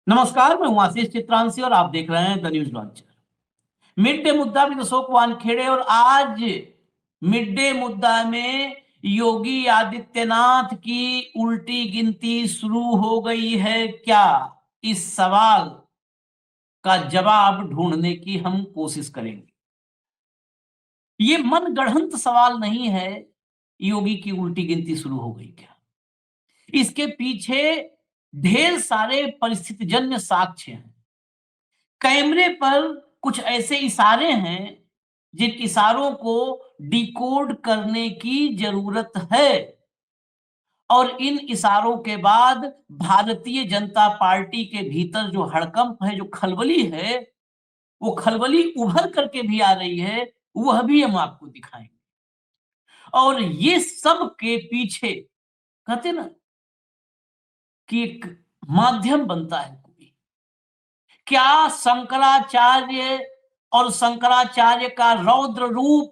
नमस्कार, मैं हूं आशीष चित्रांशी और आप देख रहे हैं the news launcher. Mid day मुद्दा विद अशोक वानखेड़े। और आज मिड डे मुद्दा में योगी आदित्यनाथ की उल्टी गिनती शुरू हो गई है क्या? इस सवाल का जवाब ढूंढने की हम कोशिश करेंगे। ये मनगढ़ंत सवाल नहीं है, योगी की उल्टी गिनती शुरू हो गई क्या? इसके पीछे ढेर सारे परिस्थितिजन्य साक्ष्य हैं। कैमरे पर कुछ ऐसे इशारे हैं जिन इशारों को डिकोड करने की जरूरत है, और इन इशारों के बाद भारतीय जनता पार्टी के भीतर जो हड़कंप है, जो खलबली है, वो खलबली उभर करके भी आ रही है, वह भी हम आपको दिखाएंगे। और ये सब के पीछे कहते ना कि एक माध्यम बनता है कोई। क्या शंकराचार्य और शंकराचार्य का रौद्र रूप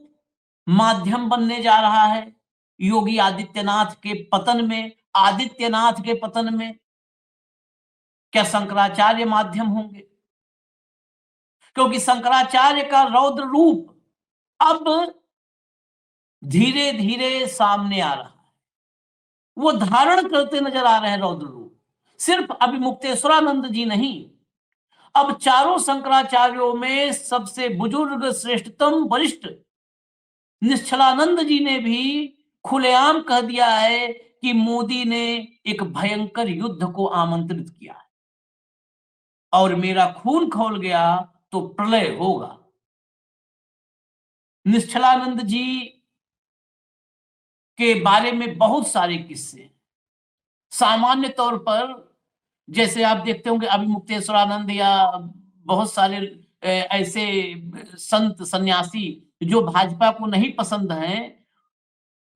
माध्यम बनने जा रहा है योगी आदित्यनाथ के पतन में? आदित्यनाथ के पतन में क्या शंकराचार्य माध्यम होंगे? क्योंकि शंकराचार्य का रौद्र रूप अब धीरे धीरे सामने आ रहा है। वो धारण करते नजर आ रहे हैं रौद्र रूप। सिर्फ अभी मुक्तेश्वरानंद जी नहीं, अब चारों शंकराचार्यों में सबसे बुजुर्ग, श्रेष्ठतम, वरिष्ठ निश्चलानंद जी ने भी खुलेआम कह दिया है कि मोदी ने एक भयंकर युद्ध को आमंत्रित किया है और मेरा खून खौल गया तो प्रलय होगा। निश्चलानंद जी के बारे में बहुत सारे किस्से। सामान्य तौर पर जैसे आप देखते होंगे अभी मुक्तेश्वरानंद या बहुत सारे ऐसे संत सन्यासी जो भाजपा को नहीं पसंद हैं,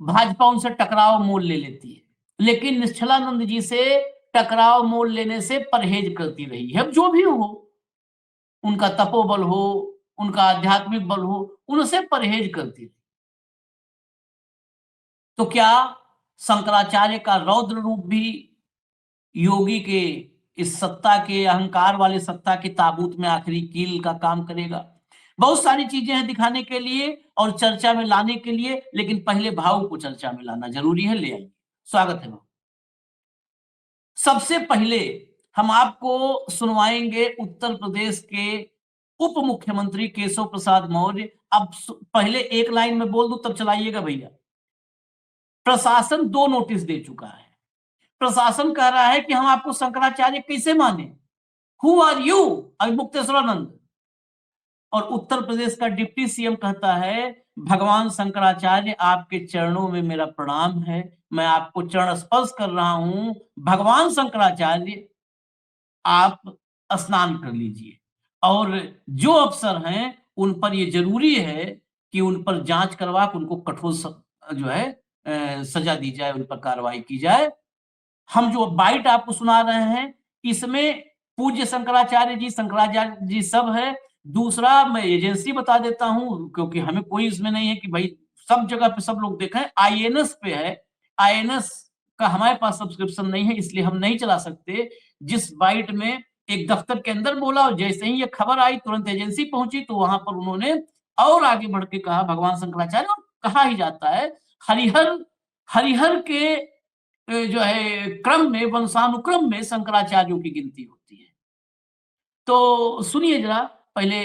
भाजपा उनसे टकराव मोल ले लेती है, लेकिन निश्चलानंद जी से टकराव मोल लेने से परहेज करती रही है। जो भी हो, उनका तपोबल हो, उनका आध्यात्मिक बल हो, उनसे परहेज करती रही। तो क्या शंकराचार्य का रौद्र रूप भी योगी के इस सत्ता के, अहंकार वाले सत्ता के ताबूत में आखिरी कील का काम करेगा? बहुत सारी चीजें हैं दिखाने के लिए और चर्चा में लाने के लिए, लेकिन पहले भाव को चर्चा में लाना जरूरी है। ले आइए, स्वागत है भाव। सबसे पहले हम आपको सुनवाएंगे उत्तर प्रदेश के उप मुख्यमंत्री केशव प्रसाद मौर्य। अब पहले एक लाइन में बोल दूं तब चलाइएगा भैया। प्रशासन 2 नोटिस दे चुका है। प्रशासन कह रहा है कि हम आपको शंकराचार्य कैसे माने, हु आर यू मुक्तेश्वरानंद? और उत्तर प्रदेश का डिप्टी सीएम कहता है भगवान शंकराचार्य आपके चरणों में मेरा प्रणाम है, मैं आपको चरण स्पर्श कर रहा हूं, भगवान शंकराचार्य आप स्नान कर लीजिए। और जो अफसर हैं उन पर ये जरूरी है कि उन पर जांच करवा के उनको कठोर जो है सजा दी जाए, उन पर कार्रवाई की जाए। हम जो बाइट आपको सुना रहे हैं इसमें पूज्य शंकराचार्य जी सब है। दूसरा, मैं एजेंसी बता देता हूं क्योंकि हमें कोई इसमें नहीं है कि भाई सब जगह पे सब लोग देखें। आईएनएस पे है, आईएनएस का हमारे पास सब्सक्रिप्शन नहीं है, इसलिए हम नहीं चला सकते। जिस बाइट में एक दफ्तर के अंदर बोला और जैसे ही ये खबर आई तुरंत एजेंसी पहुंची तो वहां पर उन्होंने और आगे बढ़ के कहा भगवान शंकराचार्य। और कहा ही जाता है हरिहर हरिहर के जो है क्रम में, वंशानुक्रम में शंकराचार्यों की गिनती होती है। तो सुनिए जरा पहले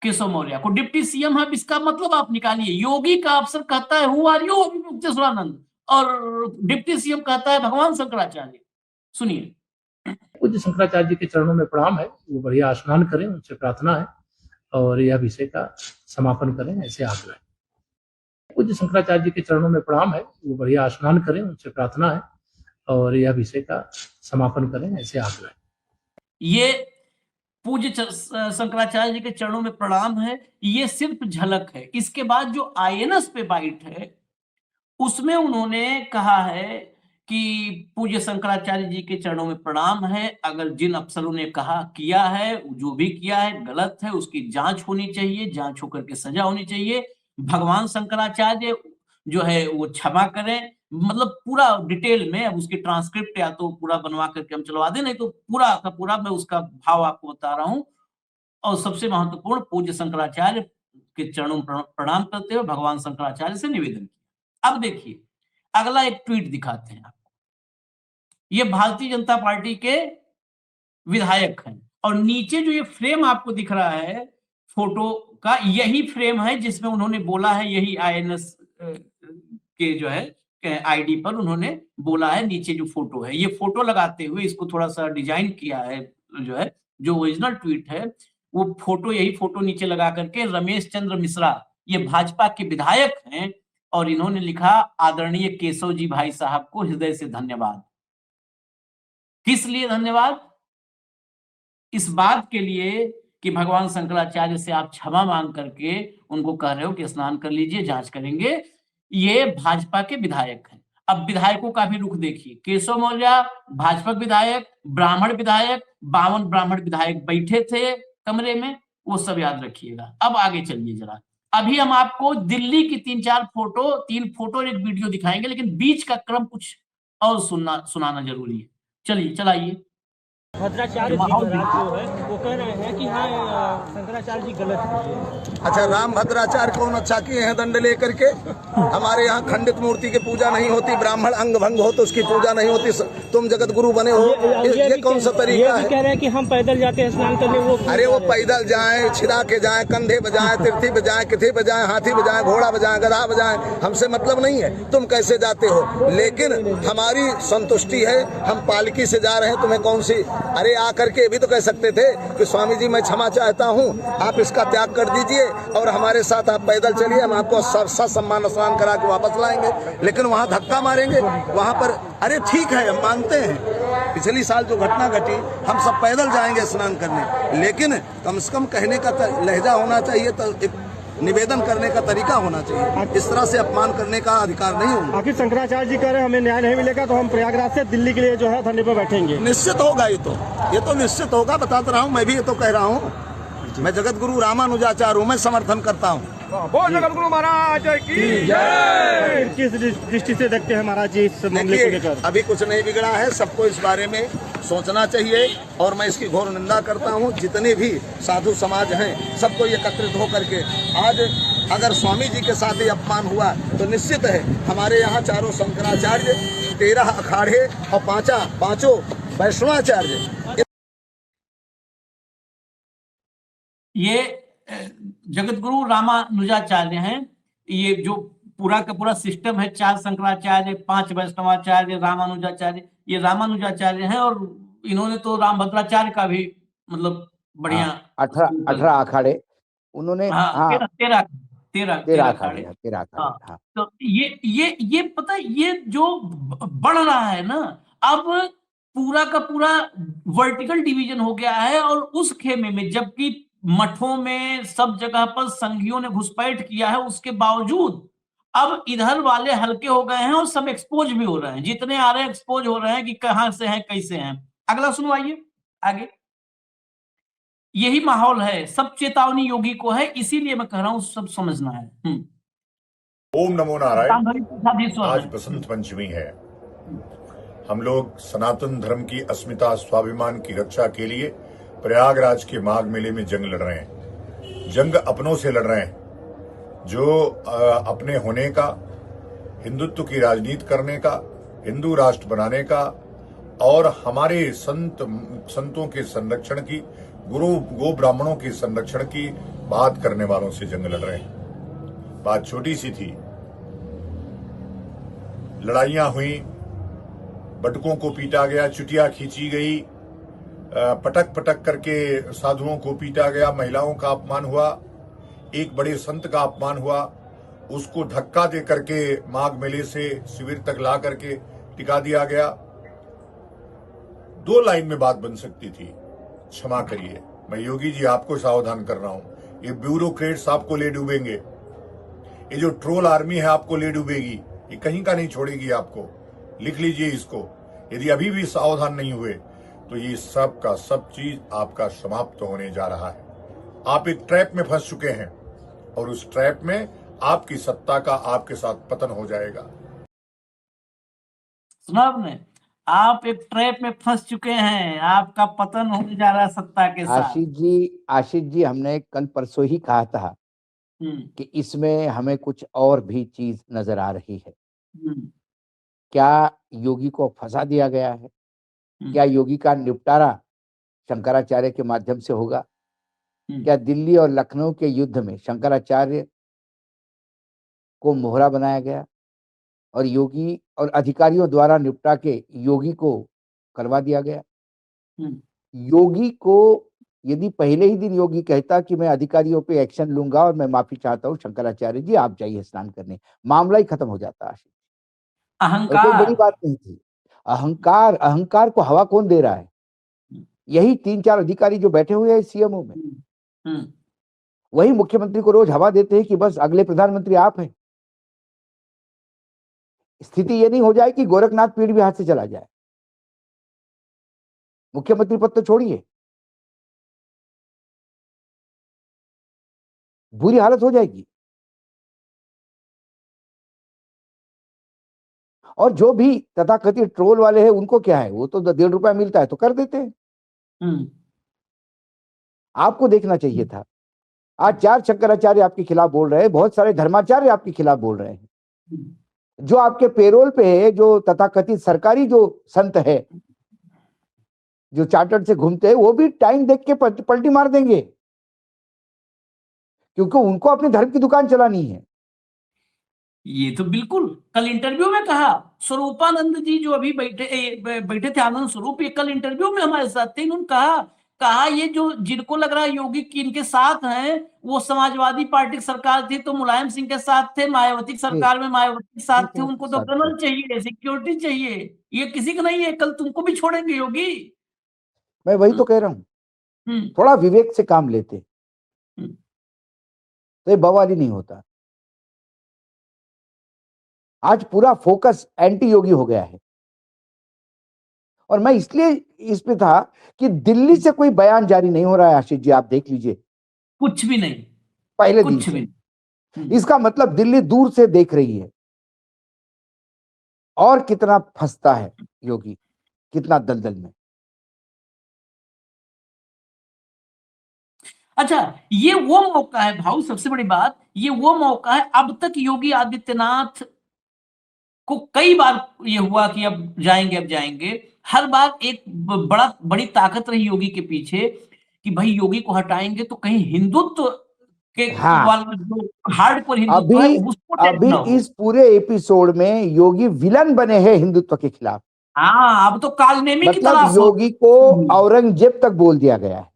केशव मौर्य को, डिप्टी सीएम है, इसका मतलब आप निकालिए। योगी का अफसर कहता है हु आर यू मुक्तेश्वरानंद, और डिप्टी सीएम कहता है भगवान शंकराचार्य। सुनिए। पूज्य शंकराचार्य जी के चरणों में प्रणाम है, वो बढ़िया स्नान करें, उनसे प्रार्थना है और यह विषय का समापन करें, ऐसे आग्रह है। पूज्य शंकराचार्य जी के चरणों में प्रणाम है, वो बढ़िया स्नान करें, उनसे प्रार्थना है और यह विषय का समापन करें, ऐसे आग्रह है। ये पूज्य शंकराचार्य जी के चरणों में प्रणाम है, ये सिर्फ झलक है। इसके बाद जो आईएनएस पे बाइट है उसमें उन्होंने कहा है कि पूज्य शंकराचार्य जी के चरणों में प्रणाम है, अगर जिन अफसरों ने कहा किया है, जो भी किया है गलत है, उसकी जांच होनी चाहिए, जांच होकर के सजा होनी चाहिए। भगवान शंकराचार्य जो है वो क्षमा करें, मतलब पूरा डिटेल में। अब उसकी ट्रांसक्रिप्ट या तो पूरा बनवा करके हम चलवा दें, नहीं तो पूरा का पूरा मैं उसका भाव आपको बता रहा हूं। और सबसे महत्वपूर्ण, पूज्य शंकराचार्य के चरणों में प्रणाम करते हुए भगवान शंकराचार्य से निवेदन किया। अब देखिए अगला एक ट्वीट दिखाते हैं आपको। ये भारतीय जनता पार्टी के विधायक हैं और नीचे जो ये फ्रेम आपको दिख रहा है फोटो का, यही फ्रेम है जिसमें उन्होंने बोला है, यही आईएनएस के जो है आईडी पर उन्होंने बोला है। नीचे जो फोटो है, ये फोटो लगाते हुए इसको थोड़ा सा डिजाइन किया है, जो है जो ओरिजिनल ट्वीट है वो फोटो, यही फोटो नीचे लगा करके रमेश चंद्र मिश्रा, ये भाजपा के विधायक हैं, और इन्होंने लिखा आदरणीय केशव जी भाई साहब को हृदय से धन्यवाद। किस लिए धन्यवाद? इस बात के लिए कि भगवान शंकराचार्य से आप क्षमा मांग करके उनको कह रहे हो कि स्नान कर लीजिए, जांच करेंगे। ये भाजपा के विधायक हैं। अब विधायकों का भी रुख देखिए, केशव मौर्य भाजपा विधायक, ब्राह्मण विधायक, 52 ब्राह्मण विधायक बैठे थे कमरे में, वो सब याद रखिएगा। अब आगे चलिए जरा, अभी हम आपको दिल्ली की 3 फोटो और एक वीडियो दिखाएंगे, लेकिन बीच का क्रम कुछ और सुनाना जरूरी है। चलिए चलाइए। भद्राचार्य जी महाराज जो है वो कह रहे हैं कि हाँ शंकराचार्य जी गलत किए। अच्छा, राम भद्राचार्य कौन अच्छा किए हैं दंड लेकर के? हमारे यहाँ खंडित मूर्ति की पूजा नहीं होती, ब्राह्मण अंग भंग हो तो उसकी पूजा नहीं होती। तुम जगत गुरु बने हो, ये कौन सा तरीका है? कह रहे हैं कि हम पैदल जाते हैं स्नान करने, वो अरे वो पैदल जाए, छिड़ा के जाए, कंधे बजाए, तिरथी बजाए, किथी बजाए, हाथी बजाए, घोड़ा बजाए, गधा बजाए, हमसे मतलब नहीं है तुम कैसे जाते हो। लेकिन हमारी संतुष्टि है, हम पालकी से जा रहे हैं, तुम्हें कौन सी? अरे आकर के भी तो कह सकते थे कि स्वामी जी मैं क्षमा चाहता हूँ, आप इसका त्याग कर दीजिए और हमारे साथ आप पैदल चलिए, हम आपको सम्मान स्नान करा के वापस लाएंगे। लेकिन वहाँ धक्का मारेंगे, वहाँ पर अरे ठीक है हम मानते हैं पिछली साल जो घटना घटी, हम सब पैदल जाएंगे स्नान करने, लेकिन कम से कम कहने का लहजा होना चाहिए, तो एक निवेदन करने का तरीका होना चाहिए। इस तरह से अपमान करने का अधिकार नहीं होगा। आखिर शंकराचार्य जी कह रहे हैं हमें न्याय नहीं मिलेगा तो हम प्रयागराज से दिल्ली के लिए जो है धरने पर बैठेंगे। निश्चित होगा, ये तो निश्चित होगा, बताता रहा हूँ, मैं भी ये तो कह रहा हूँ। मैं जगत गुरु रामानुजाचार्य हूँ, मैं समर्थन करता हूँ। जगत गुरु महाराज की जय। किस दृष्टि से देखते हैं महाराज जी इस मामले को लेकर? अभी कुछ नहीं बिगड़ा है, सबको इस बारे में सोचना चाहिए और मैं इसकी घोर निंदा करता हूँ। जितने भी साधु समाज हैं सबको एकत्रित होकर के, आज अगर स्वामी जी के साथ ही अपमान हुआ तो निश्चित है हमारे यहाँ चारों शंकराचार्य, 13 अखाड़े और पांचों वैष्णवाचार्य, ये जगत गुरु रामानुजाचार्य हैं। ये जो पूरा का पूरा सिस्टम है, 4 शंकराचार्य, 5 वैष्णवाचार्य, रामानुजाचार्य, ये रामानुजाचार्य हैं। और इन्होंने तो राम भद्राचार्य का भी मतलब बढ़िया 18 अखाड़े उन्होंने, हाँ 13 अखाड़े। हाँ, तो ये पता है, ये जो बढ़ रहा है ना, अब पूरा का पूरा वर्टिकल डिवीजन हो गया है। और उस खेमे में जबकि मठों में सब जगह पर संघियों ने घुसपैठ किया है, उसके बावजूद अब इधर वाले हल्के हो गए हैं और सब एक्सपोज भी हो रहे हैं। जितने आ रहे हैं एक्सपोज हो रहे हैं कि कहां से हैं, कैसे हैं। अगला सुनवाइए आगे। यही माहौल है, सब चेतावनी योगी को है, इसीलिए मैं कह रहा हूं सब समझना है। ओम नमो नारायण। आज आज बसंत पंचमी है। हम लोग सनातन धर्म की अस्मिता, स्वाभिमान की रक्षा के लिए प्रयागराज के माघ मेले में जंग लड़ रहे हैं। जंग अपनों से लड़ रहे हैं जो अपने होने का, हिंदुत्व की राजनीति करने का, हिंदू राष्ट्र बनाने का और हमारे संतों के संरक्षण की, गो ब्राह्मणों के संरक्षण की बात करने वालों से जंग लड़ रहे हैं। बात छोटी सी थी, लड़ाइयां हुई, बटुकों को पीटा गया, चुटिया खींची गई, पटक पटक करके साधुओं को पीटा गया, महिलाओं का अपमान हुआ, एक बड़े संत का अपमान हुआ, उसको धक्का दे करके माघ मेले से शिविर तक ला करके टिका दिया गया। 2 लाइन में बात बन सकती थी। क्षमा करिए, मैं योगी जी आपको सावधान कर रहा हूं, ये ब्यूरोक्रेट्स आपको ले डूबेंगे, ये जो ट्रोल आर्मी है आपको ले डूबेगी, ये कहीं का नहीं छोड़ेगी आपको। लिख लीजिए इसको, यदि अभी भी सावधान नहीं हुए तो ये सब का सब चीज आपका समाप्त होने जा रहा है। आप एक ट्रैप में फंस चुके हैं और उस ट्रैप में आपकी सत्ता का आपके साथ पतन हो जाएगा। सुना आपने? आप एक ट्रैप में फंस चुके हैं, आपका पतन होने जा रहा है सत्ता के साथ। आशीष जी, हमने कल परसों ही कहा था कि इसमें हमें कुछ और भी चीज नजर आ रही है। क्या योगी को फंसा दिया गया है? क्या योगी का निपटारा शंकराचार्य के माध्यम से होगा? क्या दिल्ली और लखनऊ के युद्ध में शंकराचार्य को मोहरा बनाया गया और योगी और अधिकारियों द्वारा निपटा के योगी को करवा दिया गया? योगी को यदि पहले ही दिन योगी कहता कि मैं अधिकारियों पे एक्शन लूंगा और मैं माफी चाहता हूं, शंकराचार्य जी आप जाइए स्नान करने, मामला ही खत्म हो जाता। आशीष, अहंकार, कोई बड़ी बात नहीं थी। अहंकार को हवा कौन दे रहा है? यही 3-4 अधिकारी जो बैठे हुए हैं सीएमओ में, वही मुख्यमंत्री को रोज हवा देते हैं कि बस अगले प्रधानमंत्री आप हैं। स्थिति ये नहीं हो जाए कि गोरखनाथ पीठ भी हाथ से चला जाए। मुख्यमंत्री पद तो छोड़िए, बुरी हालत हो जाएगी। और जो भी तथाकथित ट्रोल वाले हैं उनको क्या है, वो तो 1.5 रुपया मिलता है तो कर देते हैं। आपको देखना चाहिए था। आज 4 शंकराचार्य आपके खिलाफ बोल रहे हैं, बहुत सारे धर्माचार्य आपके खिलाफ बोल रहे हैं। जो आपके पेरोल पे है, जो तथाकथित सरकारी जो संत है, जो चार्टर्ड से घूमते हैं, वो भी टाइम देख के पलटी मार देंगे, क्योंकि उनको अपने धर्म की दुकान चलानी है। ये तो बिल्कुल कल इंटरव्यू में कहा स्वरूपानंद जी जो अभी बैठे थे, आनंद स्वरूप, ये कल इंटरव्यू में हमारे साथ थे। इन्होंने कहा ये जो जिनको लग रहा है योगी की इनके साथ हैं, वो समाजवादी पार्टी की सरकार थी तो मुलायम सिंह के साथ थे, मायावती की सरकार में मायावती के साथ थे, उनको तो गनल चाहिए, सिक्योरिटी चाहिए, ये किसी का नहीं है, कल तुमको भी छोड़ेंगे योगी। मैं वही तो कह रहा हूं, थोड़ा विवेक से काम लेते तो ये बवाली नहीं होता। आज पूरा फोकस एंटी योगी हो गया है। और मैं इसलिए इस पे था कि दिल्ली से कोई बयान जारी नहीं हो रहा है। आशीष जी आप देख लीजिए, कुछ भी नहीं, पहले दिन से। इसका मतलब दिल्ली दूर से देख रही है और कितना फंसता है योगी, कितना दलदल में। अच्छा, ये वो मौका है भाऊ, सबसे बड़ी बात, ये वो मौका है। अब तक योगी आदित्यनाथ को कई बार ये हुआ कि अब जाएंगे, हर बार एक बड़ी ताकत रही योगी के पीछे कि भाई योगी को हटाएंगे तो कहीं हिंदुत्व के जो हार्डकोर हिंदुत्व है उसको अभी इस पूरे एपिसोड में योगी विलन बने हैं हिंदुत्व के खिलाफ। हाँ, अब तो कालनेमी की तरह योगी को औरंगजेब तक बोल दिया गया है।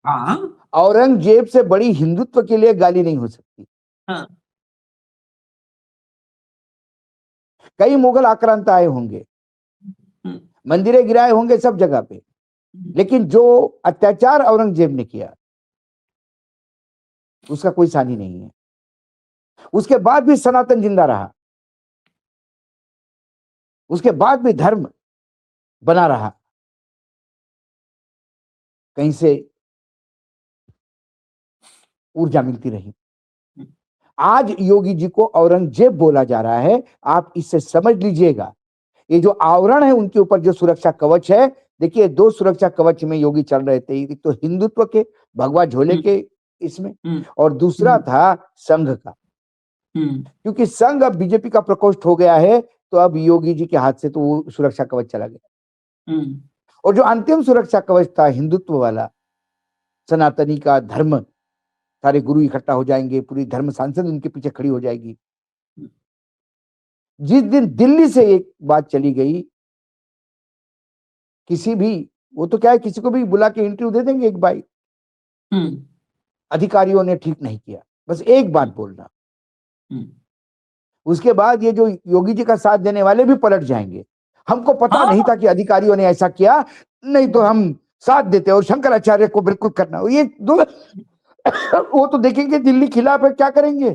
हाँ, औरंगजेब से बड़ी हिंदुत्व के लिए गाली नहीं हो सकती। हाँ। कई मुगल आक्रांत आए होंगे, मंदिरें गिराए होंगे सब जगह पे, लेकिन जो अत्याचार औरंगजेब ने किया उसका कोई सानी नहीं है। उसके बाद भी सनातन जिंदा रहा, उसके बाद भी धर्म बना रहा। कहीं से ऊर्जा मिलती रही। आज योगी जी को औरंगजेब बोला जा रहा है। आप इससे समझ लीजिएगा, ये जो आवरण है उनके ऊपर जो सुरक्षा कवच है, देखिए 2 सुरक्षा कवच में योगी चल रहे थे। एक तो हिंदुत्व के भगवा झोले के इसमें, और दूसरा था संघ का। क्योंकि संघ अब बीजेपी का प्रकोष्ठ हो गया है, तो अब योगी जी के हाथ से तो वो सुरक्षा कवच चला गया। और जो अंतिम सुरक्षा कवच था हिंदुत्व वाला, सनातनी का धर्म, सारे गुरु इकट्ठा हो जाएंगे, पूरी धर्म सांसद उनके पीछे खड़ी हो जाएगी। जिस दिन दिल्ली से एक बात चली गई, किसी भी, वो तो क्या है, किसी को भी बुला के इंटरव्यू दे देंगे एक बाई। अधिकारियों ने ठीक नहीं किया, बस एक बात बोलना। उसके बाद ये जो योगी जी का साथ देने वाले भी पलट जाएंगे। हमको पता नहीं था कि अधिकारियों ने ऐसा किया, नहीं तो हम साथ देते और शंकराचार्य को बिल्कुल करना। ये दो वो तो देखेंगे दिल्ली खिलाफ है, क्या करेंगे।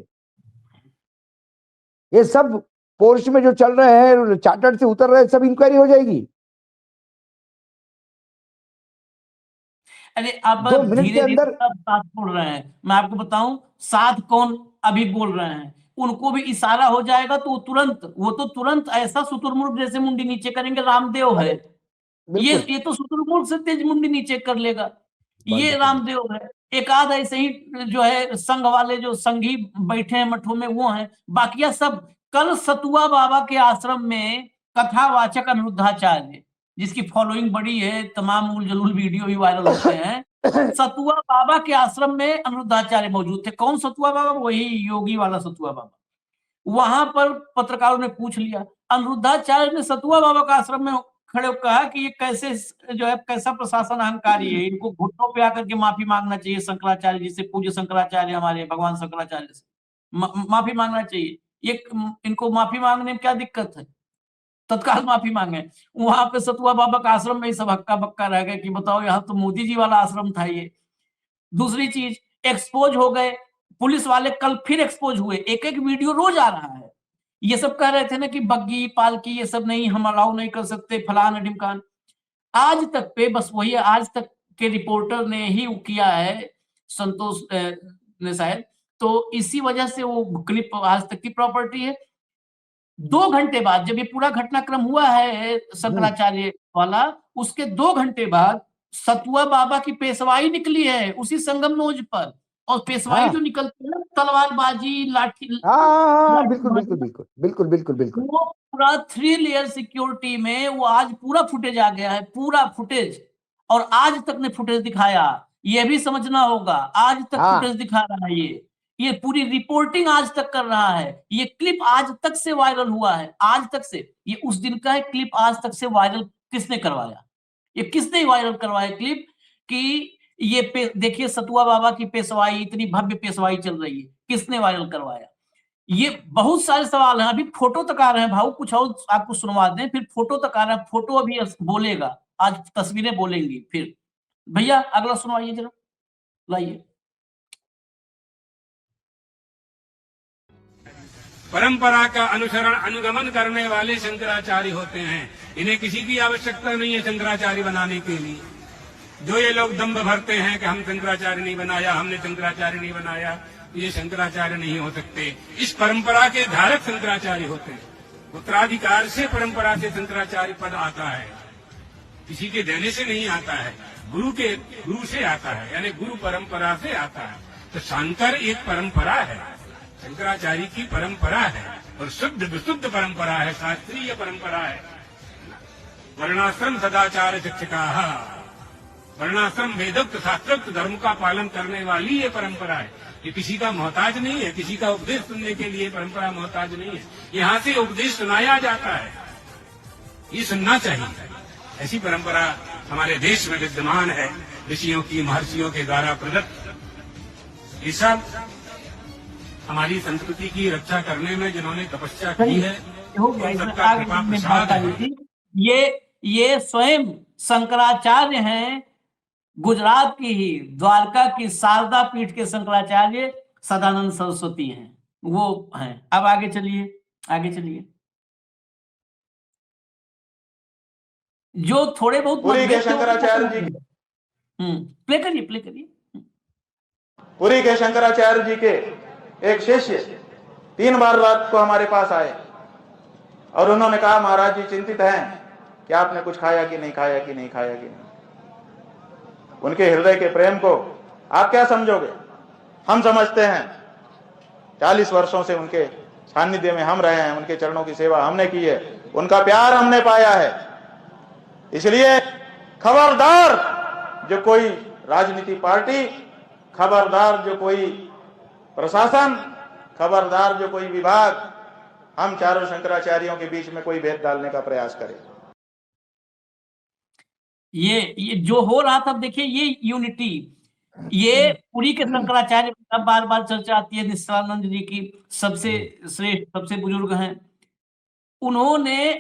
ये सब पोर्श में जो चल रहे हैं, चार्टर्ड से उतर रहे हैं, सब इंक्वायरी हो जाएगी। अरे अब 2 मिनट के अंदर साथ बोल रहे हैं। मैं आपको बताऊं साथ कौन अभी बोल रहे हैं, उनको भी इशारा हो जाएगा तो वो तो तुरंत ऐसा शुतुरमुर्ग जैसे मुंडी नीचे करेंगे, रामदेव है ये तो शुतुरमुर्ग से तेज मुंडी नीचे कर लेगा, ये रामदेव है। एक आध ऐसे ही जो है संघ वाले जो संघी बैठे हैं मठों में वो हैं, बाकी सब। कल सतुआ बाबा के आश्रम में कथावाचक अनिरुद्धाचार्य, जिसकी फॉलोइंग बड़ी है, तमाम उल जलूल वीडियो भी वायरल होते हैं, सतुआ बाबा के आश्रम में अनिरुद्धाचार्य मौजूद थे। कौन सतुआ बाबा? वही योगी वाला सतुआ बाबा। वहां पर पत्रकारों ने पूछ लिया, अनिरुद्धाचार्य ने सतुआ बाबा का आश्रम में खड़े होकर कहा कि ये कैसे जो है कैसा प्रशासन अहंकारी है, इनको घुटनों पे आकर के माफी मांगना चाहिए शंकराचार्य जी से, पूज्य शंकराचार्य हमारे भगवान शंकराचार्य से माफी मांगना चाहिए। ये इनको माफी मांगने में क्या दिक्कत है, तत्काल माफी मांगे। वहां पे सतुआ बाबा का आश्रम में ही सब हक्का बक्का रह गए कि बताओ यहाँ तो मोदी जी वाला आश्रम था ये। दूसरी चीज, एक्सपोज हो गए पुलिस वाले, कल फिर एक्सपोज हुए, एक एक वीडियो रोज आ रहा है। ये सब कह रहे थे ना कि बग्गी पालकी ये सब नहीं, हम अलाउ नहीं कर सकते, फलान ढिमकान। आज तक पे बस वही आज तक के रिपोर्टर ने ही किया है, संतोष ने शायद, तो इसी वजह से वो क्लिप आज तक की प्रॉपर्टी है। 2 घंटे बाद जब ये पूरा घटनाक्रम हुआ है शंकराचार्य वाला, उसके 2 घंटे बाद सतुआ बाबा की पेशवाई निकली है उसी संगम नोज पर। और पेशवाई जो निकलती है तलवारबाजी, लाठी, बिल्कुल बिल्कुल बिल्कुल बिल्कुल बिल्कुल बिल्कुल, वो पूरा 3 लेयर सिक्योरिटी में वो आज पूरा फुटेज आ गया है, पूरा फुटेज। और आज तक ने फुटेज दिखाया, ये भी समझना होगा, आज तक फुटेज दिखा रहा है, ये पूरी रिपोर्टिंग आज तक कर रहा है। ये क्लिप आज तक से वायरल हुआ है, आज तक से। ये उस दिन का है क्लिप, आज तक से वायरल किसने करवाया? ये किसने वायरल करवाया क्लिप कि ये देखिए सतुआ बाबा की पेशवाई, इतनी भव्य पेशवाई चल रही है, किसने वायरल करवाया? ये बहुत सारे सवाल हैं, अभी फोटो तक आ रहे हैं भाऊ, कुछ और आपको सुनवा दें, फिर फोटो तक आ रहा है, फोटो अभी बोलेगा, आज तस्वीरें बोलेंगी। फिर भैया अगला सुनवाइए जरा, लाइए। परंपरा का अनुसरण अनुगमन करने वाले शंकराचार्य होते हैं, इन्हें किसी की आवश्यकता नहीं है शंकराचार्य बनाने के लिए। जो ये लोग दंभ भरते हैं कि हम शंकराचार्य नहीं बनाया, हमने शंकराचार्य नहीं बनाया, ये शंकराचार्य नहीं हो सकते। इस परंपरा के धारक शंकराचार्य होते हैं। उत्तराधिकार से परंपरा से शंकराचार्य पद आता है, किसी के देने से नहीं आता है, गुरु से आता है, यानी गुरु परंपरा से आता है। तो शंकर एक परंपरा है, शंकराचार्य की परंपरा है, और शुद्ध विशुद्ध परंपरा है, शास्त्रीय परंपरा है। वर्णाश्रम सदाचार शिक्षिका, वर्णाश्रम वेदोक्त शास्त्रोक्त धर्म का पालन करने वाली ये परंपरा है। ये किसी का मोहताज नहीं है, किसी का उपदेश सुनने के लिए परंपरा मोहताज नहीं है। यहाँ से उपदेश सुनाया जाता है, ये सुनना चाहिए। ऐसी परंपरा हमारे देश में विद्यमान है, ऋषियों की महर्षियों के द्वारा प्रदत्त। ये सब हमारी संस्कृति की रक्षा करने में जिन्होंने तपस्या की है, सबका कृपा प्रसाद है। ये स्वयं शंकराचार्य हैं, गुजरात की ही द्वारका की शारदा पीठ के शंकराचार्य सदानंद सरस्वती हैं, वो हैं। अब आगे चलिए, आगे चलिए। जो थोड़े बहुत पुरी के शंकराचार्य जी, प्ले करिए। पुरी के शंकराचार्य जी के एक शिष्य 3 बार रात को हमारे पास आए और उन्होंने कहा, महाराज जी चिंतित हैं कि आपने कुछ खाया कि नहीं खाया कि नहीं खाया कि नहीं। उनके हृदय के प्रेम को आप क्या समझोगे? हम समझते हैं। 40 वर्षों से उनके सानिध्य में हम रहे हैं, उनके चरणों की सेवा हमने की है, उनका प्यार हमने पाया है। इसलिए खबरदार जो कोई राजनीति पार्टी, खबरदार जो कोई प्रशासन, खबरदार जो कोई विभाग हम चारों शंकराचार्यों के बीच में कोई भेद डालने का प्रयास करे। ये जो हो रहा था, देखिए ये यूनिटी, ये पुरी के शंकराचार्य अब बार बार चर्चा आती है, निश्चलानंद जी की सबसे श्रेष्ठ सबसे बुजुर्ग हैं। उन्होंने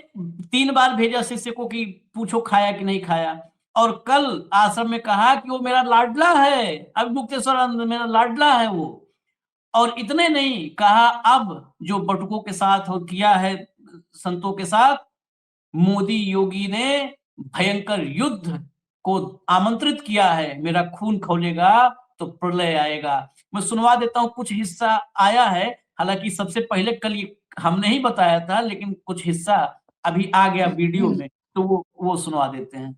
3 बार भेजा शिष्य को कि पूछो खाया कि नहीं खाया, और कल आश्रम में कहा कि वो मेरा लाडला है, अब मुक्तेश्वरानंद मेरा लाडला है वो। और इतने नहीं कहा, अब जो बटुकों के साथ और किया है संतों के साथ, मोदी योगी ने भयंकर युद्ध को आमंत्रित किया है, मेरा खून खौलेगा तो प्रलय आएगा। मैं सुनवा देता हूं, कुछ हिस्सा आया है, हालांकि सबसे पहले कल ये हमने ही बताया था, लेकिन कुछ हिस्सा अभी आ गया वीडियो में, तो वो सुनवा देते हैं।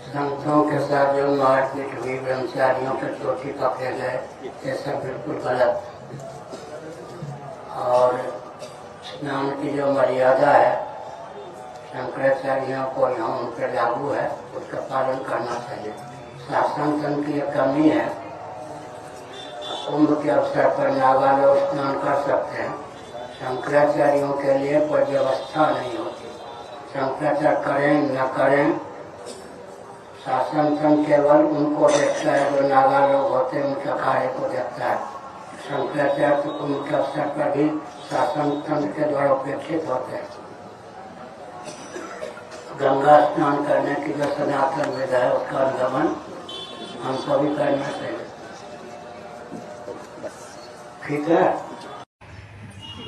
संतों के साथ जो मारपीट हुई, ब्रह्मचारियों के चोटी पकड़े गए, ये सब बिल्कुल गलत। और स्नान की जो मर्यादा है शंकराचार्यों को यहाँ उन पर लागू है, उसका पालन करना चाहिए। शासन तंत्र की कमी है। कुंभ के अवसर पर नागा लोग स्नान कर सकते हैं, शंकराचार्यों के लिए कोई व्यवस्था नहीं होती। शंकराचार्य करें न करें, शासन तंत्र केवल उनको देखता है जो नागा लोग होते हैं, उनके अखाड़े को देखता है। शंकराचार्य तो कुंभ के अवसर पर भी शासन तंत्र के द्वारा उपेक्षित होते हैं। गंगा स्नान करने की जो सनातन विधा है उसका अनुगमन हमको भी करना चाहिए, ठीक है।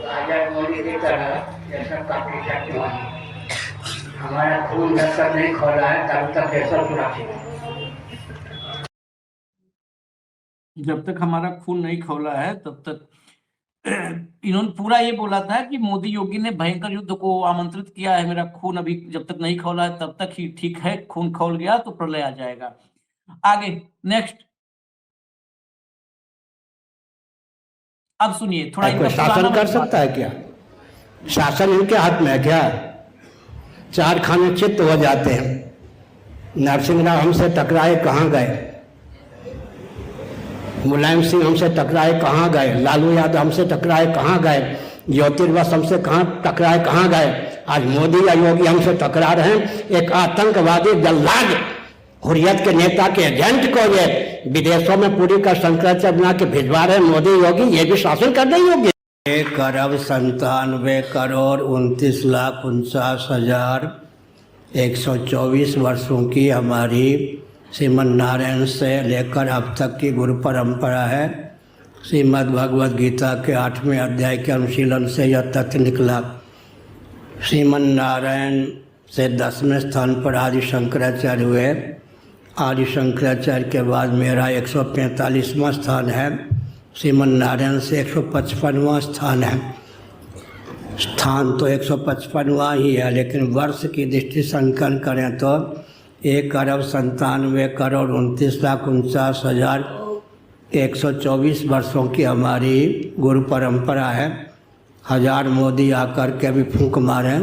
राजा मोदी की तरह ये सब काफी जाती होगी। हमारा खून जब तक नहीं खोला है तब तक ये सब सुरक्षित है। जब तक हमारा खून नहीं खोला है तब तक इन्होंने पूरा ये बोला था कि मोदी योगी ने भयंकर युद्ध को आमंत्रित किया है, मेरा खून अभी जब तक नहीं खोला है तब तक ही ठीक है, खून खोल गया तो प्रलय आ जाएगा। आगे नेक्स्ट, अब सुनिए थोड़ा। कोई शासन कर सकता है क्या? शासन इनके हाथ में है क्या? चार खाने चित्त हो जाते हैं। नरसिंह राव हमसे टकराए कहाँ गए? मुलायम सिंह हमसे टकराए कहाँ गए? लालू यादव हमसे टकराए कहाँ गए? ज्योतिर्वस हमसे कहाँ टकराए कहाँ गए? आज मोदी या योगी हमसे टकरा रहे हैं। एक आतंकवादी जल्लाद हुर्रियत के नेता के एजेंट को ये विदेशों में पूरी का शंकराचार्य बना के भिजवा रहे हैं मोदी योगी, ये भी शासन करने योग्य। 1,97,49,124 वर्षों की हमारी श्रीमन नारायण से लेकर अब तक की गुरु परंपरा है। श्रीमद् भगवद गीता के 8वें अध्याय के अनुशीलन से यह तथ्य निकला। श्रीमन नारायण से 10वें स्थान पर आदि शंकराचार्य हुए। आदि शंकराचार्य के बाद मेरा 145वां स्थान है। श्रीमन नारायण से 155वां स्थान है। स्थान तो 155वां ही है, लेकिन वर्ष की दृष्टि से अंकन करें तो 1,97,49,124 वर्षों की हमारी गुरु परंपरा है। 1000 मोदी आकर के भी फूंक मारे,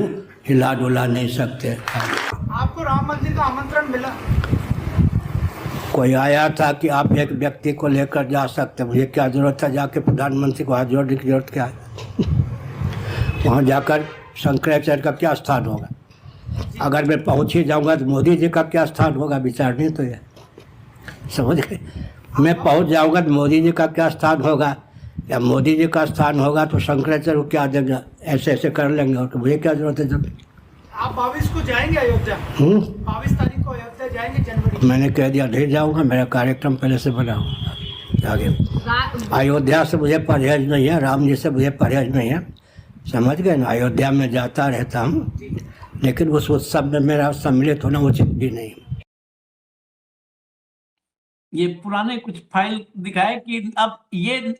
हिला डुला नहीं सकते। आपको राम मंदिर का आमंत्रण मिला? कोई आया था कि आप एक व्यक्ति को लेकर जा सकते, मुझे क्या जरूरत है जाके प्रधानमंत्री को हाथ जोड़ने की जरूरत क्या है? वहाँ जाकर शंकराचार्य का क्या स्थान होगा? अगर मैं पहुँच ही जाऊँगा तो मोदी जी का क्या स्थान होगा? विचार नहीं तो ये समझ गए। मैं पहुँच जाऊँगा तो मोदी जी का क्या स्थान होगा, या मोदी जी का स्थान होगा तो शंकराचार्य को क्या देंगे? ऐसे ऐसे कर लेंगे, और तो मुझे क्या जरूरत है? जब आप 22 को जाएंगे अयोध्या? 22 तारीख को अयोध्या जाएंगे जनवरी? मैंने कह दिया नहीं जाऊँगा, मेरा कार्यक्रम पहले से बना हुआ। आगे अयोध्या से मुझे परहेज नहीं है, राम जी से मुझे परहेज नहीं है, समझ गए ना। अयोध्या में जाता रहता हूँ, लेकिन उस उत्सव में मेरा सम्मिलित होना उचित भी नहीं। ये पुराने कुछ फाइल दिखाए कि अब ये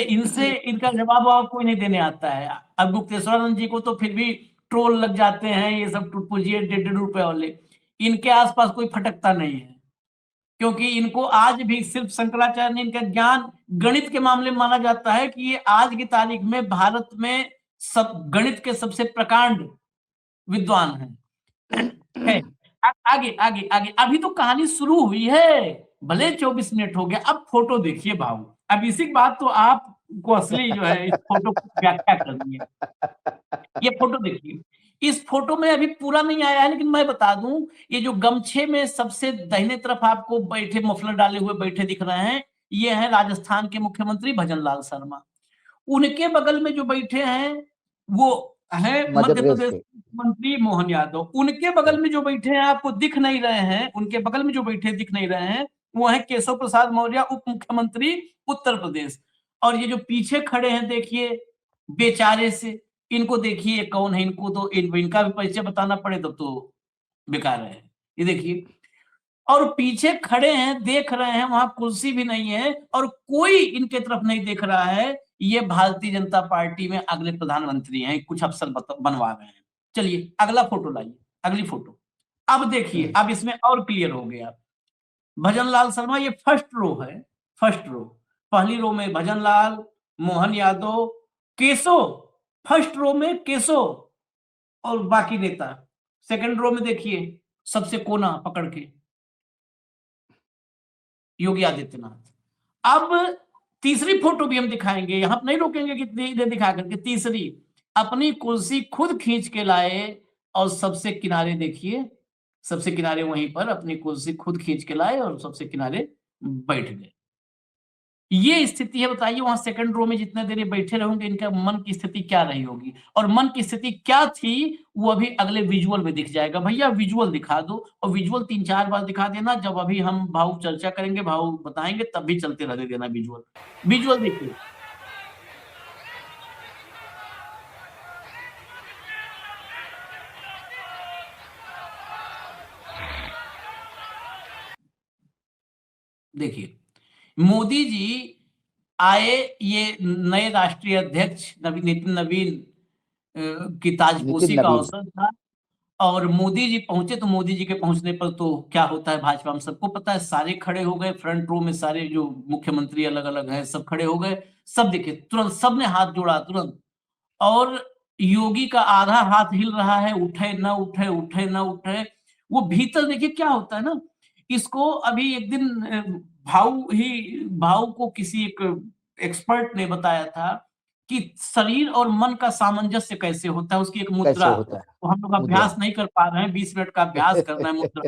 इनसे इनका जवाब कोई नहीं देने आता है। अब गुप्तेश्वरानंद जी को तो फिर भी ट्रोल लग जाते हैं, ये सब टुटपुजिए 1.5 रुपए वाले, इनके आसपास कोई फटकता नहीं है, क्योंकि इनको आज भी सिर्फ शंकराचार्य ने इनका ज्ञान गणित के मामले में माना जाता है कि ये आज की तारीख में भारत में सब गणित के सबसे प्रकांड विद्वान हैं। आगे आगे आगे, अभी तो कहानी शुरू हुई है, भले 24 मिनट हो गया। अब फोटो देखिए बाबू, अब इसी बात तो आपको असली जो है इस फोटो की व्याख्या करनी है। ये फोटो देखिए, इस फोटो में अभी पूरा नहीं आया है, लेकिन मैं बता दूं, ये जो गमछे में सबसे दाहिने तरफ आपको बैठे, मफलर डाले हुए बैठे दिख रहे हैं, ये हैं राजस्थान के मुख्यमंत्री भजन लाल शर्मा। उनके बगल में जो बैठे हैं वो है मध्य प्रदेश मंत्री मोहन यादव। उनके बगल में जो बैठे हैं आपको दिख नहीं रहे हैं, उनके बगल में जो बैठे दिख नहीं रहे हैं, वो है केशव प्रसाद मौर्य, उप मुख्यमंत्री उत्तर प्रदेश। और ये जो पीछे खड़े हैं देखिए बेचारे से, इनको देखिए कौन है, इनको तो इनका भी परिचय बताना पड़े तब तो बेकार है। ये देखिए और पीछे खड़े हैं, देख रहे हैं, वहां कुर्सी भी नहीं है और कोई इनके तरफ नहीं देख रहा है। ये भारतीय जनता पार्टी में अगले प्रधानमंत्री हैं, कुछ अफसर बनवा रहे हैं। चलिए अगला फोटो लाइए, अगली फोटो। अब देखिए, अब इसमें और क्लियर हो गया। भजन लाल शर्मा, ये फर्स्ट रो है, फर्स्ट रो। पहली रो में भजन लाल, मोहन यादव, केशव, फर्स्ट रो में केशव और बाकी नेता। सेकंड रो में देखिए, सबसे कोना पकड़ के योगी आदित्यनाथ। अब तीसरी फोटो भी हम दिखाएंगे, यहां नहीं रोकेंगे, कितनी देर दिखा करके। तीसरी, अपनी कुर्सी खुद खींच के लाए और सबसे किनारे देखिए, सबसे किनारे वहीं पर अपनी कुर्सी खुद खींच के लाए और सबसे किनारे बैठ गए। ये स्थिति है, बताइए वहां सेकंड रो में जितने देर ये बैठे रहेंगे, इनका मन की स्थिति क्या रही होगी, और मन की स्थिति क्या थी वो अभी अगले विजुअल में दिख जाएगा। भैया विजुअल दिखा दो, और विजुअल 3-4 बार दिखा देना। जब अभी हम भाव चर्चा करेंगे, भाव बताएंगे, तब भी चलते रहने देना विजुअल। विजुअल देखिए, देखिए मोदी जी आए, ये नए राष्ट्रीय अध्यक्ष नितिन नवीन की ताजपोशी का अवसर था, और मोदी जी पहुंचे। तो मोदी जी के पहुंचने पर तो क्या होता है भाजपा में सबको पता है, सारे खड़े हो गए फ्रंट रो में, सारे जो मुख्यमंत्री अलग अलग हैं सब खड़े हो गए। सब देखिए तुरंत सबने हाथ जोड़ा तुरंत, और योगी का आधा हाथ हिल रहा है, उठे ना उठे, उठे ना उठे। वो भीतर देखिए क्या होता है ना, इसको अभी एक दिन भाऊ को किसी एक एक्सपर्ट ने बताया था कि शरीर और मन का सामंजस्य कैसे होता है, उसकी एक मुद्रा। तो हम लोग अभ्यास नहीं कर पा रहे हैं, 20 मिनट का अभ्यास करना है मुद्रा।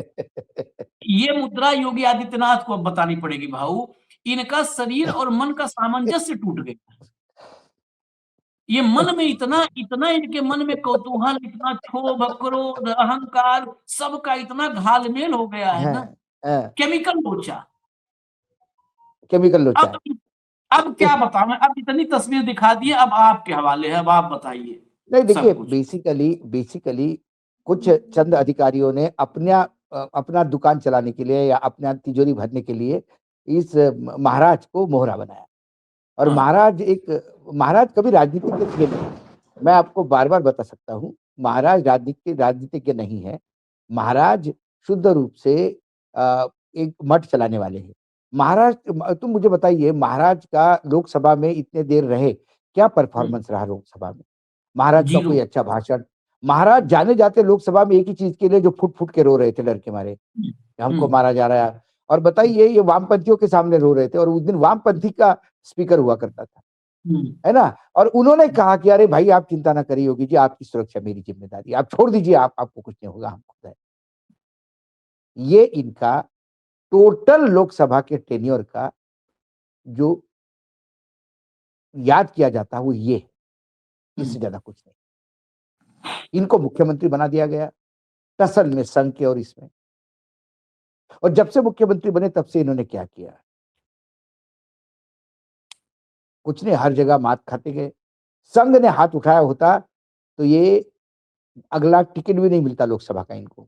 ये मुद्रा योगी आदित्यनाथ को अब बतानी पड़ेगी भाऊ। इनका शरीर और मन का सामंजस्य टूट गया। ये मन में इतना इनके मन में कौतूहल, इतना क्षोभ, क्रोध, अहंकार, सबका इतना घालमेल हो गया है ना, केमिकल लोचा। अब क्या बताऊं, अब इतनी तस्वीर दिखा दी, अब आपके हवाले है, अब आप बताइए। नहीं देखिए, बेसिकली कुछ चंद अधिकारियों ने अपना दुकान चलाने के लिए या अपना तिजोरी भरने के लिए इस महाराज को मोहरा बनाया। और महाराज कभी राजनीतिज्ञ थे नहीं। मैं आपको बार बार बता सकता हूँ, महाराज राजनीतिज्ञ नहीं है। महाराज शुद्ध रूप से एक मठ चलाने वाले हैं। महाराज, तुम मुझे बताइए, महाराज का लोकसभा में इतने देर रहे, क्या परफॉर्मेंस रहा लोकसभा में? महाराज का कोई अच्छा भाषण? महाराज जाने जाते लोकसभा में एक ही चीज के लिए, जो फुट फुट के रो रहे थे डर के मारे, हमको मारा जा रहा है। और बताइए, ये वामपंथियों के सामने रो रहे थे, और उस दिन वामपंथी का स्पीकर हुआ करता था, है ना। और उन्होंने कहा कि अरे भाई आप चिंता ना करिए योगी जी, आपकी सुरक्षा मेरी जिम्मेदारी, आप छोड़ दीजिए, आपको कुछ नहीं होगा, हमको है। ये इनका टोटल लोकसभा के टेन्योर का जो याद किया जाता है वो ये, इससे ज्यादा कुछ नहीं। इनको मुख्यमंत्री बना दिया गया टसल में, संघ के और इसमें। और जब से मुख्यमंत्री बने तब से इन्होंने क्या किया? कुछ नहीं, हर जगह मात खाते गए। संघ ने हाथ उठाया होता तो ये अगला टिकट भी नहीं मिलता लोकसभा का इनको,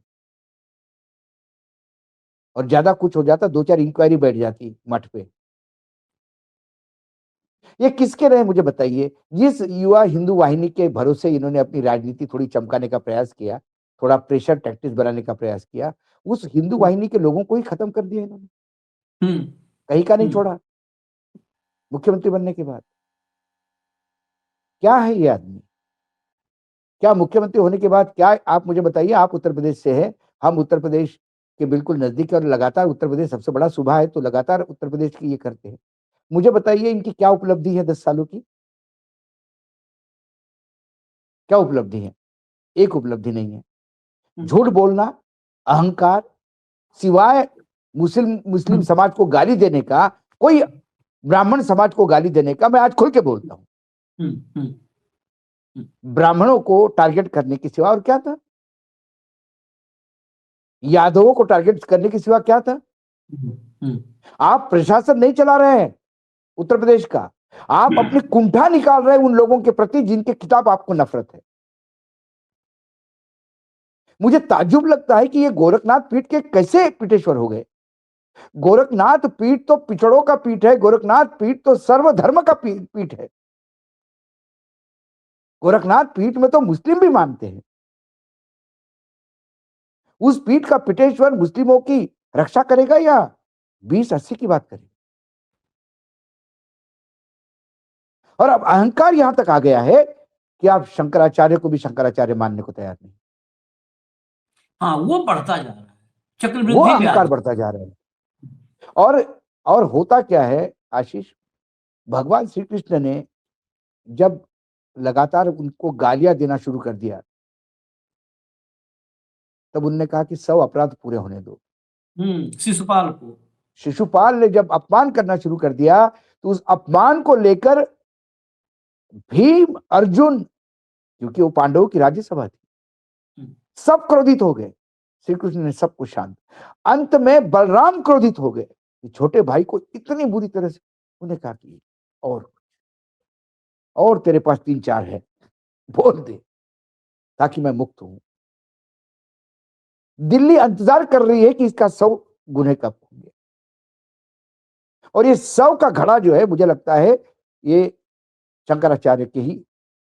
और ज्यादा कुछ हो जाता 2-4 इंक्वायरी बैठ जाती मठ पे। ये किसके रहे मुझे बताइए? जिस युवा हिंदू वाहिनी के भरोसे इन्होंने अपनी राजनीति थोड़ी चमकाने का प्रयास किया, थोड़ा प्रेशर टैक्टिक्स बनाने का प्रयास किया, उस हिंदू वाहिनी के लोगों को ही खत्म कर दिया इन्होंने। कहीं का नहीं छोड़ा मुख्यमंत्री बनने के बाद। क्या है ये आदमी? क्या मुख्यमंत्री होने के बाद क्या? आप मुझे बताइए, आप उत्तर प्रदेश से हैं, हम उत्तर प्रदेश के बिल्कुल नजदीक, और लगातार उत्तर प्रदेश सबसे बड़ा सूबा है, तो लगातार उत्तर प्रदेश की ये करते हैं। मुझे बताइए इनकी क्या उपलब्धि है 10 सालों की? क्या उपलब्धि है? एक उपलब्धि नहीं है। झूठ बोलना, अहंकार, सिवाय मुस्लिम समाज को गाली देने का, कोई ब्राह्मण समाज को गाली देने का, मैं आज खुल के बोलता हूं, ब्राह्मणों को टारगेट करने के सिवा और क्या था? यादवों को टारगेट करने के सिवा क्या था? आप प्रशासन नहीं चला रहे हैं उत्तर प्रदेश का, आप अपनी कुंठा निकाल रहे हैं उन लोगों के प्रति जिनके खिलाफ आपको नफरत है। मुझे ताज्जुब लगता है कि ये गोरखनाथ पीठ के कैसे पीठेश्वर हो गए। गोरखनाथ पीठ तो पिछड़ों का पीठ है, गोरखनाथ पीठ तो सर्वधर्म का पीठ है। गोरखनाथ पीठ में तो मुस्लिम भी मानते हैं। उस पीठ का पीठेश्वर मुस्लिमों की रक्षा करेगा या 2080 की बात करेगा? और अब अहंकार यहां तक आ गया है कि आप शंकराचार्य को भी शंकराचार्य मानने को तैयार नहीं। हाँ, वो बढ़ता जा रहा है, वो चक्रवृद्धि अहंकार व्याधि। बढ़ता जा रहा है। और होता क्या है आशीष, भगवान श्री कृष्ण ने जब लगातार उनको गालियां देना शुरू कर दिया, तब उन्होंने कहा कि 100 अपराध पूरे होने दो। शिशुपाल को, शिशुपाल ने जब अपमान करना शुरू कर दिया, तो उस अपमान को लेकर भीम, अर्जुन, क्योंकि वो पांडवों की राज्यसभा थी, सब क्रोधित हो गए। श्री कृष्ण ने सबको शांत। अंत में बलराम क्रोधित हो गए, छोटे भाई को इतनी बुरी तरह से। उन्हें कहा कि और तेरे पास 3-4 है, बोल दे ताकि मैं मुक्त हूं। दिल्ली इंतजार कर रही है कि इसका 100 गुन्हे कब होंगे। और ये 100 का घड़ा जो है, मुझे लगता है ये शंकराचार्य के ही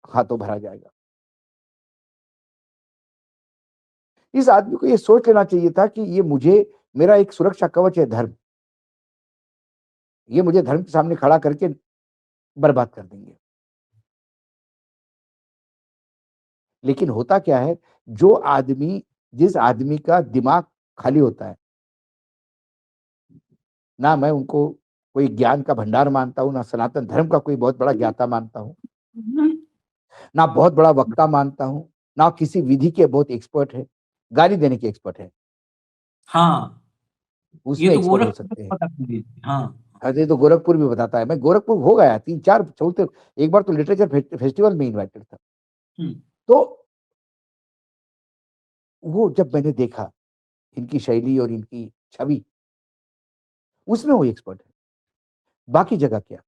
हाथों भरा जाएगा। इस आदमी को ये सोच लेना चाहिए था कि ये मेरा एक सुरक्षा कवच है धर्म, ये मुझे धर्म के सामने खड़ा करके बर्बाद कर देंगे। लेकिन होता क्या है, जिस आदमी का दिमाग खाली होता है ना, मैं उनको कोई ज्ञान का भंडार मानता हूं, ना सनातन धर्म का कोई बहुत बड़ा ज्ञाता मानता हूं, ना बहुत बड़ा वक्ता मानता हूं, ना किसी विधि के बहुत एक्सपर्ट है, गाली देने के एक्सपर्ट है। हाँ, उसमें एक्सपर्ट हो सकते हैं। हाँ, अरे तो गोरखपुर भी बताता है, मैं गोरखपुर हो गया 3-4 चौथे, एक बार तो लिटरेचर फेस्टिवल में इन्वाइटेड था। तो वो जब मैंने देखा इनकी शैली और इनकी छवि, उसमें वो एक्सपर्ट है, बाकी जगह क्या।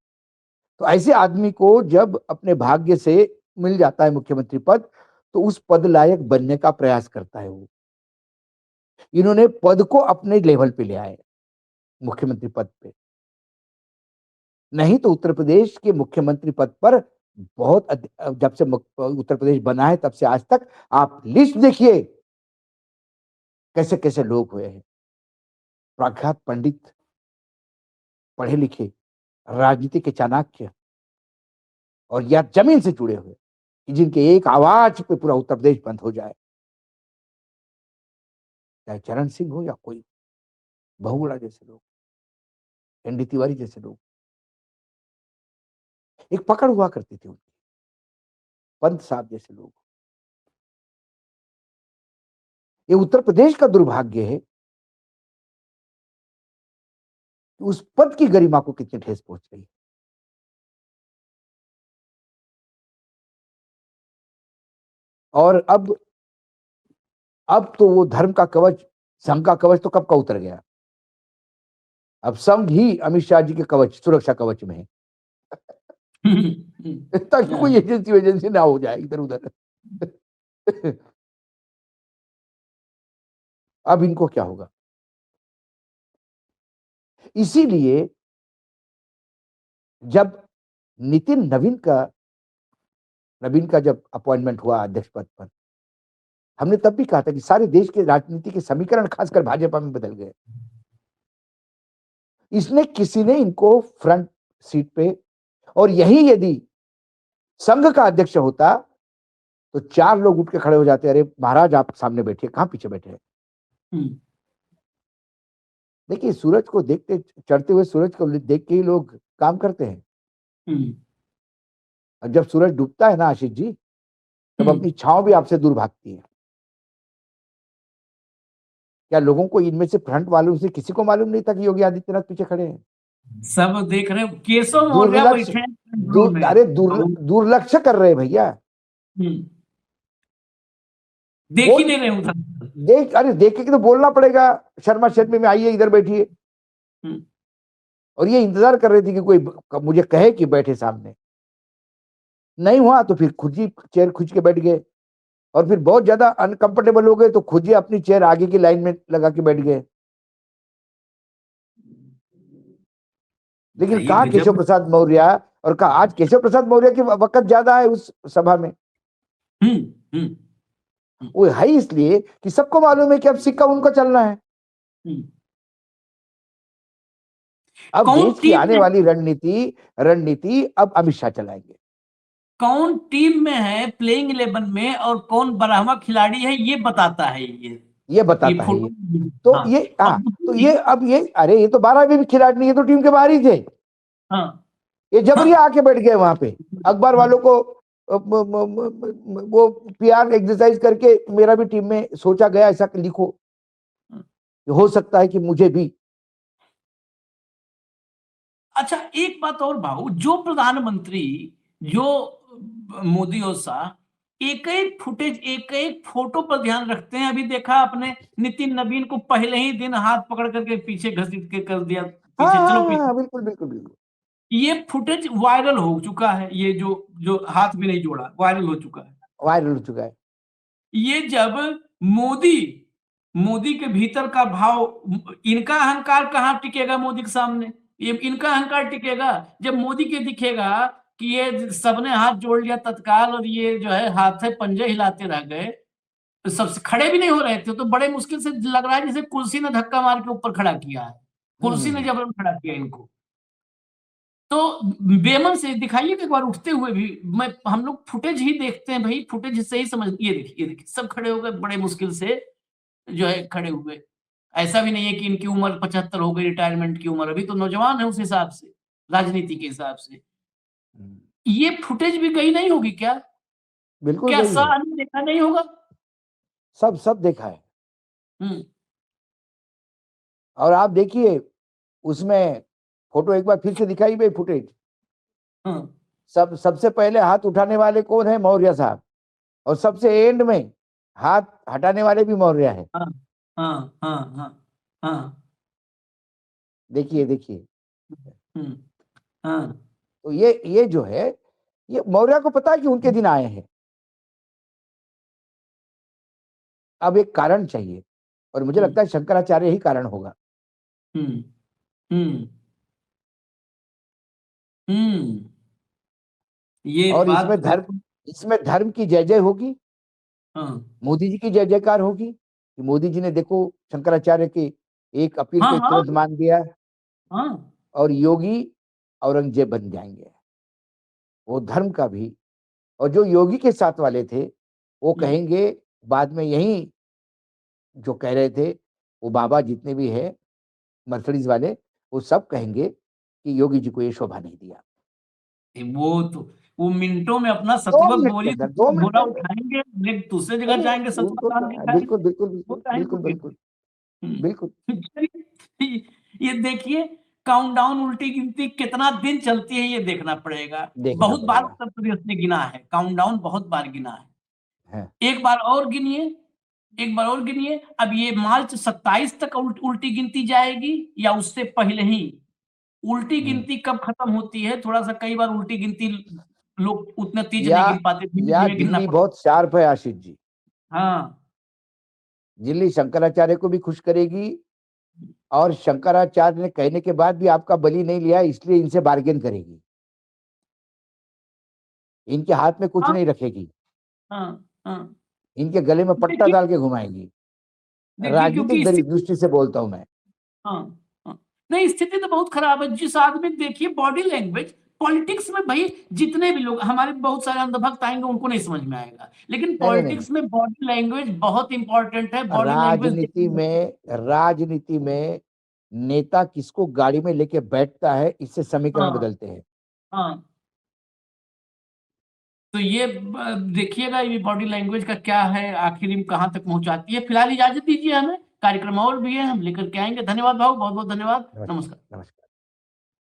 तो ऐसे आदमी को जब अपने भाग्य से मिल जाता है मुख्यमंत्री पद, तो उस पद लायक बनने का प्रयास करता है वो। इन्होंने पद को अपने लेवल पे ले आए, मुख्यमंत्री पद पे। नहीं तो उत्तर प्रदेश के मुख्यमंत्री पद पर जब से उत्तर प्रदेश बना है तब से आज तक आप लिस्ट देखिए कैसे कैसे लोग हुए हैं, प्रख्यात पंडित, पढ़े लिखे, राजनीति के चाणक्य, और या जमीन से जुड़े हुए, जिनके एक आवाज पे पूरा उत्तर प्रदेश बंद हो जाए, चाहे चरण सिंह हो या कोई बहुगुणा जैसे लोग, एनडी तिवारी जैसे लोग। एक पकड़ हुआ करती थी उनकी, पंत साहब जैसे लोग। ये उत्तर प्रदेश का दुर्भाग्य है, उस पद की गरिमा को कितनी ठेस पहुंच रही है। और अब तो वो धर्म का कवच, संघ का कवच तो कब का उतर गया। अब संघ ही अमित शाह जी के कवच, सुरक्षा कवच में है ताकि कोई एजेंसी ना हो जाए इधर उधर। अब इनको क्या होगा। इसीलिए जब नवीन का जब अपॉइंटमेंट हुआ अध्यक्ष पद पर, हमने तब भी कहा था कि सारे देश के राजनीति के समीकरण खासकर भाजपा में बदल गए। इसने किसी ने इनको फ्रंट सीट पे, और यही यदि संघ का अध्यक्ष होता तो 4 लोग उठ के खड़े हो जाते, अरे महाराज आप सामने बैठिए, कहां पीछे बैठे हैं। देखिए, सूरज को देखते, चढ़ते हुए सूरज को देख के ही लोग काम करते हैं। और जब सूरज डूबता है ना आशीष जी, तब अपनी छांव भी आपसे दूर भागती है। क्या लोगों को इनमें से फ्रंट वालों से किसी को मालूम नहीं था कि योगी आदित्यनाथ पीछे खड़े हैं? सब देख रहे हैं, केशव मौर्य बैठे हैं। अरे दुर्लक्ष्य कर रहे हैं भैया, देख ही नहीं रहे उधर। देख के तो बोलना पड़ेगा, शर्मा शर्मी में आइए, इधर बैठिए। और ये इंतजार कर रहे थे कि कोई मुझे कहे कि बैठे सामने। नहीं हुआ तो फिर खुद ही चेयर खुद के बैठ गए। और फिर बहुत ज्यादा अनकंफर्टेबल हो गए तो खुद ही अपनी चेयर आगे की लाइन में लगा के बैठ गए। लेकिन कहा केशव प्रसाद मौर्य, और कहा आज केशव प्रसाद मौर्य की वक्त ज्यादा है उस सभा में। वो है इसलिए कि सबको मालूम है कि अब सिक्का उनको चलना है। अब देश की आने वाली रणनीति अब अमित शाह चलाएंगे। कौन टीम में है प्लेइंग 11 में और कौन 12वां खिलाड़ी है ये बताता है। ये बताता है ये। तो हाँ, ये अब ये अरे ये तो 12वीं भी खिलाड़ी नहीं, ये तो टीम के बाहर ही थे। हाँ, ये जबरिया आके बैठ गए वहां पे। अखबार वालों को वो पीआर एक्सरसाइज करके मेरा भी टीम में सोचा गया ऐसा लिखो, हो सकता है कि मुझे भी। अच्छा एक बात और भाऊ, जो प्रधानमंत्री जो मोदी और शाह एक एक फुटेज एक एक फोटो पर ध्यान रखते हैं। अभी देखा आपने नितिन नवीन को पहले ही दिन हाथ पकड़ करके पीछे घसीट के कर दिया पीछे। चलो पीछे। बिल्कुल बिल्कुल बिल्कुल। ये फुटेज वायरल हो चुका है। ये जो हाथ भी नहीं जोड़ा वायरल हो चुका है। ये जब मोदी के भीतर का भाव, इनका अहंकार कहाँ टिकेगा मोदी के सामने? ये इनका अहंकार टिकेगा जब मोदी के दिखेगा कि ये सबने हाथ जोड़ लिया तत्काल, और ये जो है हाथ पंजे हिलाते रह गए, तो सबसे खड़े भी नहीं हो रहे थे। तो बड़े मुश्किल से लग रहा है जैसे कुर्सी ने धक्का मार के ऊपर खड़ा किया है, कुर्सी ने जबरन खड़ा किया इनको। तो बेमन से दिखाइए एक बार उठते हुए भी। हम लोग फुटेज ही देखते हैं भाई, फुटेज से ही समझ। ये देखिए सब खड़े हो गए, बड़े मुश्किल से जो है खड़े हुए। ऐसा भी नहीं है कि इनकी उम्र 75 हो गई, रिटायरमेंट की उम्र, अभी तो नौजवान है उस हिसाब से, राजनीति के हिसाब से। ये फुटेज भी गई नहीं होगी क्या? बिल्कुल क्या शाह ने देखा नहीं होगा? सब देखा है। और आप देखिए उसमें फोटो एक बार फिर से दिखाई गई फुटेज। सबसे पहले हाथ उठाने वाले कौन है? मौर्य साहब। और सबसे एंड में हाथ हटाने वाले भी मौर्य है। देखिए तो ये जो है, ये मौर्य को पता है कि उनके दिन आए हैं। अब एक कारण चाहिए, और मुझे लगता है शंकराचार्य ही कारण होगा। ये और इसमें धर्म की जय जय होगी। मोदी जी की जय जयकार होगी कि मोदी जी ने देखो शंकराचार्य की एक अपील को तुरंत मान दिया। और योगी औरंगजेब बन जाएंगे। वो धर्म का भी, और जो योगी के साथ वाले थे वो कहेंगे बाद में, यही जो कह रहे थे वो बाबा जितने भी है मर्सिडीज वाले, वो सब कहेंगे कि योगी जी को ये शोभा नहीं दिया। वो मिनटों में अपना सतुआ बोली बोला उठाएंगे, दूसरे जगह जाएंगे। बिल्कुल। ये देखिए काउंटडाउन उल्टी गिनती कितना दिन चलती है ये देखना पड़ेगा। बहुत बार उत्तर प्रदेश ने गिना है काउंटडाउन, बहुत बार गिना है। एक बार और गिनिए। अब ये मार्च 27 तक उल्टी गिनती जाएगी या उससे पहले ही? उल्टी गिनती कब खत्म होती है? थोड़ा सा कई बार उल्टी गिनती लोग उतना तेज नहीं गिन पाते। दिल्ली बहुत शार्प है आशीष जी। दिल्ली शंकराचार्य को भी खुश करेगी, और शंकराचार्य ने कहने के बाद भी आपका बलि नहीं लिया इसलिए इनसे बार्गेन करेगी। इनके हाथ में कुछ नहीं रखेगी। इनके गले में पट्टा डाल के घुमाएगी। राजनीतिक दृष्टि से बोलता हूं मैं। नहीं, स्थिति तो बहुत खराब है। जिस आदमी देखिए बॉडी लैंग्वेज, पॉलिटिक्स में भाई जितने भी लोग, हमारे बहुत सारे अंधभक्त आएंगे उनको नहीं समझ में आएगा, लेकिन पॉलिटिक्स में बॉडी लैंग्वेज बहुत इंपॉर्टेंट है। राजनीति में नेता किसको गाड़ी में लेके बैठता है इससे समीकरण बदलते हैं। तो ये देखिएगा ये बॉडी लैंग्वेज का क्या है, आखिर कहाँ तक पहुंचाती है। फिलहाल इजाजत दीजिए, हमें कार्यक्रम और भी है, हम लेकर के आएंगे। धन्यवाद भाऊ, बहुत बहुत धन्यवाद। नमस्कार।